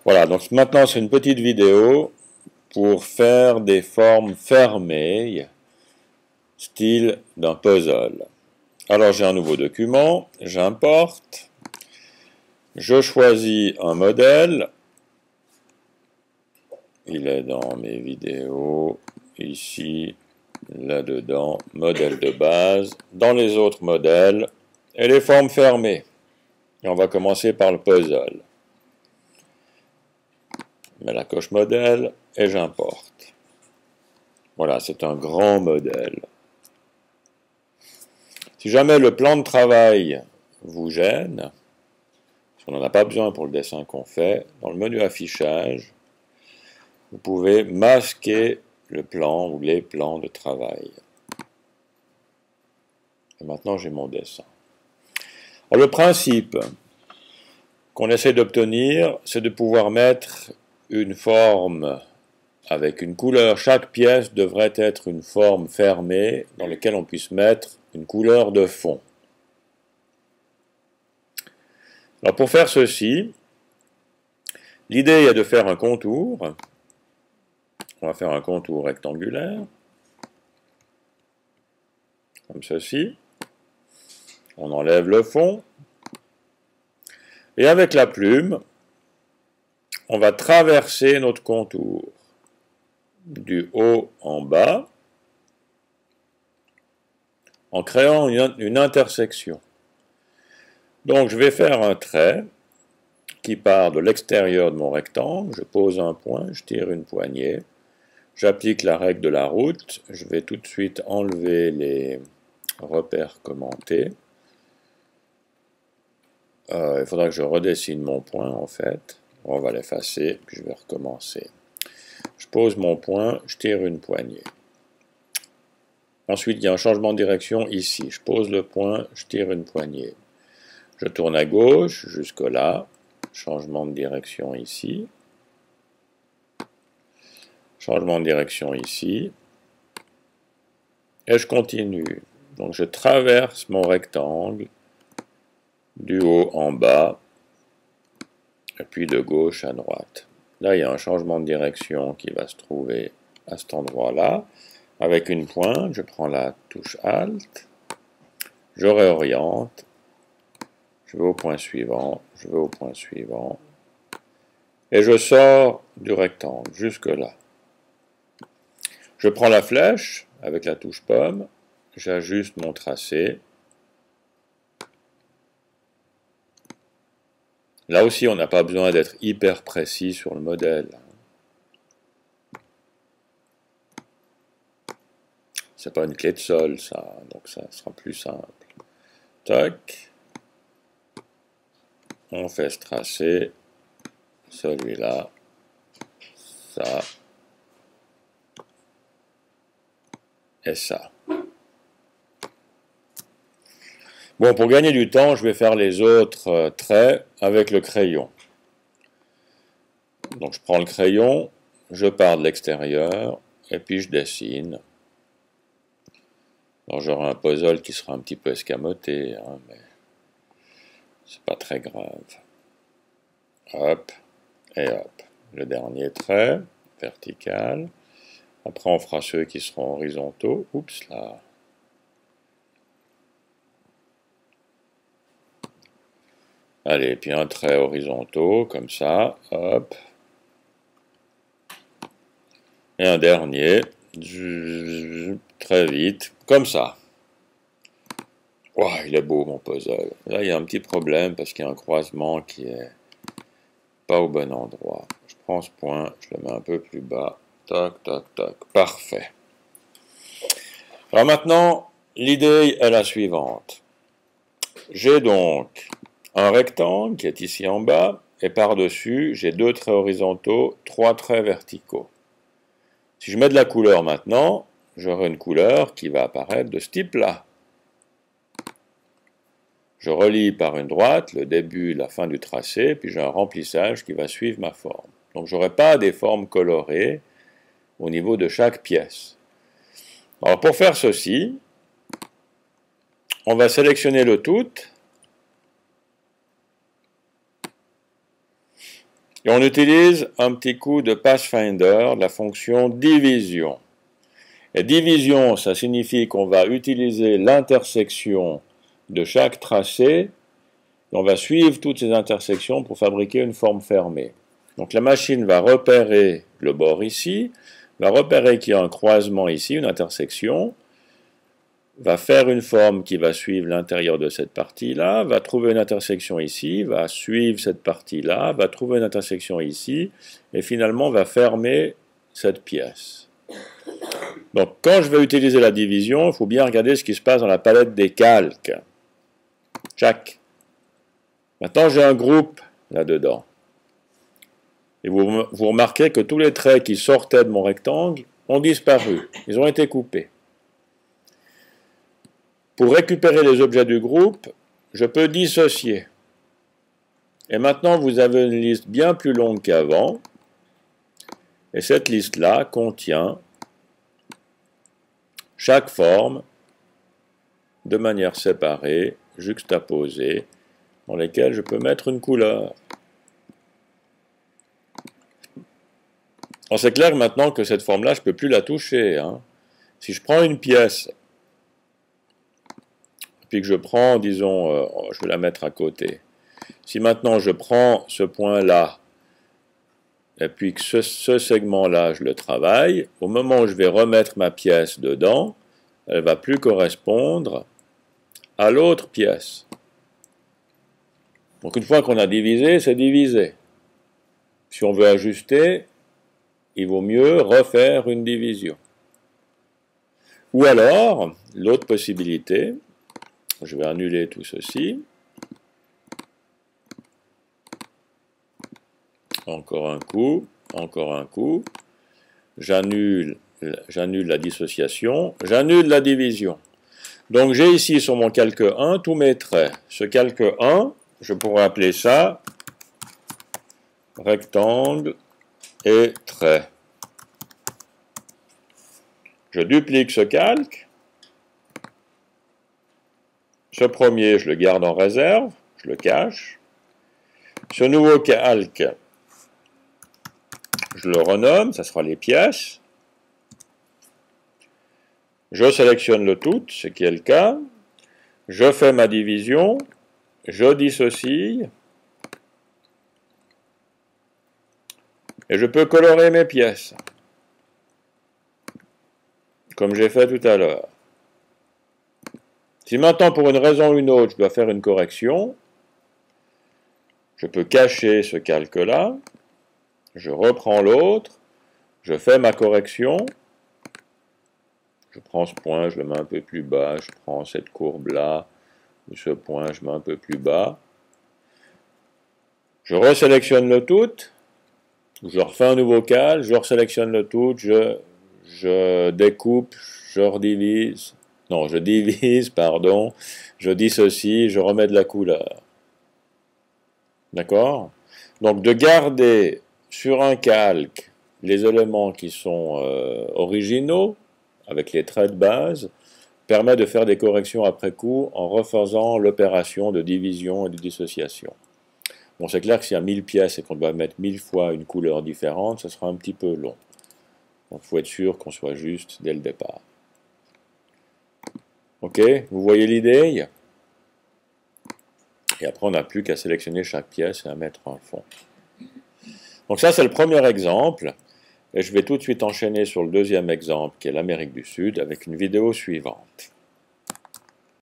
Voilà, donc maintenant c'est une petite vidéo pour faire des formes fermées, style d'un puzzle. Alors j'ai un nouveau document, j'importe, je choisis un modèle, il est dans mes vidéos, ici, là-dedans, modèle de base, dans les autres modèles, et les formes fermées. Et on va commencer par le puzzle. Je mets la coche modèle et j'importe. Voilà, c'est un grand modèle. Si jamais le plan de travail vous gêne, on n'en a pas besoin pour le dessin qu'on fait, dans le menu affichage, vous pouvez masquer le plan ou les plans de travail. Et maintenant j'ai mon dessin. Alors, le principe qu'on essaie d'obtenir, c'est de pouvoir mettre une forme avec une couleur. Chaque pièce devrait être une forme fermée dans laquelle on puisse mettre une couleur de fond. Alors pour faire ceci, l'idée est de faire un contour. On va faire un contour rectangulaire, comme ceci. On enlève le fond. Et avec la plume, on va traverser notre contour du haut en bas en créant une intersection. Donc je vais faire un trait qui part de l'extérieur de mon rectangle, je pose un point, je tire une poignée, j'applique la règle de la route, je vais tout de suite enlever les repères commentés. Il faudra que je redessine mon point en fait. On va l'effacer, puis je vais recommencer. Je pose mon point, je tire une poignée. Ensuite, il y a un changement de direction ici. Je pose le point, je tire une poignée. Je tourne à gauche jusque là. Changement de direction ici. Changement de direction ici. Et je continue. Donc je traverse mon rectangle du haut en bas, et puis de gauche à droite. Là, il y a un changement de direction qui va se trouver à cet endroit-là. Avec une pointe, je prends la touche Alt, je réoriente, je vais au point suivant, je vais au point suivant, et je sors du rectangle, jusque là. Je prends la flèche, avec la touche pomme, j'ajuste mon tracé. Là aussi, on n'a pas besoin d'être hyper précis sur le modèle. C'est pas une clé de sol, ça, donc ça sera plus simple. Tac. On fait ce tracé, celui-là, ça, et ça. Bon, pour gagner du temps, je vais faire les autres traits avec le crayon. Donc je prends le crayon, je pars de l'extérieur, et puis je dessine. Alors j'aurai un puzzle qui sera un petit peu escamoté, hein, mais c'est pas très grave. Hop, et hop. Le dernier trait, vertical. Après on fera ceux qui seront horizontaux. Oups là. Allez, puis un trait horizontaux, comme ça, hop. Et un dernier, très vite, comme ça. Wow, il est beau mon puzzle. Là, il y a un petit problème parce qu'il y a un croisement qui est pas au bon endroit. Je prends ce point, je le mets un peu plus bas. Tac, tac, tac. Parfait. Alors maintenant, l'idée est la suivante. J'ai donc un rectangle qui est ici en bas, et par-dessus, j'ai deux traits horizontaux, trois traits verticaux. Si je mets de la couleur maintenant, j'aurai une couleur qui va apparaître de ce type-là. Je relie par une droite le début et la fin du tracé, puis j'ai un remplissage qui va suivre ma forme. Donc je n'aurai pas des formes colorées au niveau de chaque pièce. Alors pour faire ceci, on va sélectionner le tout, Et on utilise un petit coup de Pathfinder, de la fonction division. Et division, ça signifie qu'on va utiliser l'intersection de chaque tracé, et on va suivre toutes ces intersections pour fabriquer une forme fermée. Donc la machine va repérer le bord ici, va repérer qu'il y a un croisement ici, une intersection, va faire une forme qui va suivre l'intérieur de cette partie-là, va trouver une intersection ici, va suivre cette partie-là, va trouver une intersection ici, et finalement va fermer cette pièce. Donc quand je vais utiliser la division, il faut bien regarder ce qui se passe dans la palette des calques. Tchac. Maintenant j'ai un groupe là-dedans. Et vous remarquez que tous les traits qui sortaient de mon rectangle ont disparu. Ils ont été coupés. Pour récupérer les objets du groupe, je peux dissocier. Et maintenant, vous avez une liste bien plus longue qu'avant. Et cette liste-là contient chaque forme de manière séparée, juxtaposée, dans lesquelles je peux mettre une couleur. C'est clair maintenant que cette forme-là, je ne peux plus la toucher. Hein. Si je prends une pièce, puis que je prends, disons, je vais la mettre à côté. Si maintenant je prends ce point-là, et puis que ce segment-là, je le travaille, au moment où je vais remettre ma pièce dedans, elle ne va plus correspondre à l'autre pièce. Donc une fois qu'on a divisé, c'est divisé. Si on veut ajuster, il vaut mieux refaire une division. Ou alors, l'autre possibilité, je vais annuler tout ceci. Encore un coup, encore un coup. J'annule la dissociation, j'annule la division. Donc j'ai ici sur mon calque 1 tous mes traits. Ce calque 1, je pourrais appeler ça rectangle et trait. Je duplique ce calque. Ce premier, je le garde en réserve, je le cache. Ce nouveau calque, je le renomme, ça sera les pièces. Je sélectionne le tout, ce qui est le cas. Je fais ma division, je dissocie. Et je peux colorer mes pièces, comme j'ai fait tout à l'heure. Si maintenant, pour une raison ou une autre, je dois faire une correction, je peux cacher ce calque-là, je reprends l'autre, je fais ma correction, je prends ce point, je le mets un peu plus bas, je prends cette courbe-là, ou ce point, je mets un peu plus bas. Je resélectionne le tout, je refais un nouveau calque, je resélectionne le tout, je découpe, je redivise, non, je divise, pardon, je dissocie, je remets de la couleur. D'accord? Donc de garder sur un calque les éléments qui sont originaux, avec les traits de base, permet de faire des corrections après coup en refaisant l'opération de division et de dissociation. Bon, c'est clair que s'il y a 1000 pièces et qu'on doit mettre 1000 fois une couleur différente, ça sera un petit peu long. Donc il faut être sûr qu'on soit juste dès le départ. Ok, vous voyez l'idée? Et après, on n'a plus qu'à sélectionner chaque pièce et à mettre un fond. Donc ça, c'est le premier exemple. Et je vais tout de suite enchaîner sur le deuxième exemple, qui est l'Amérique du Sud, avec une vidéo suivante.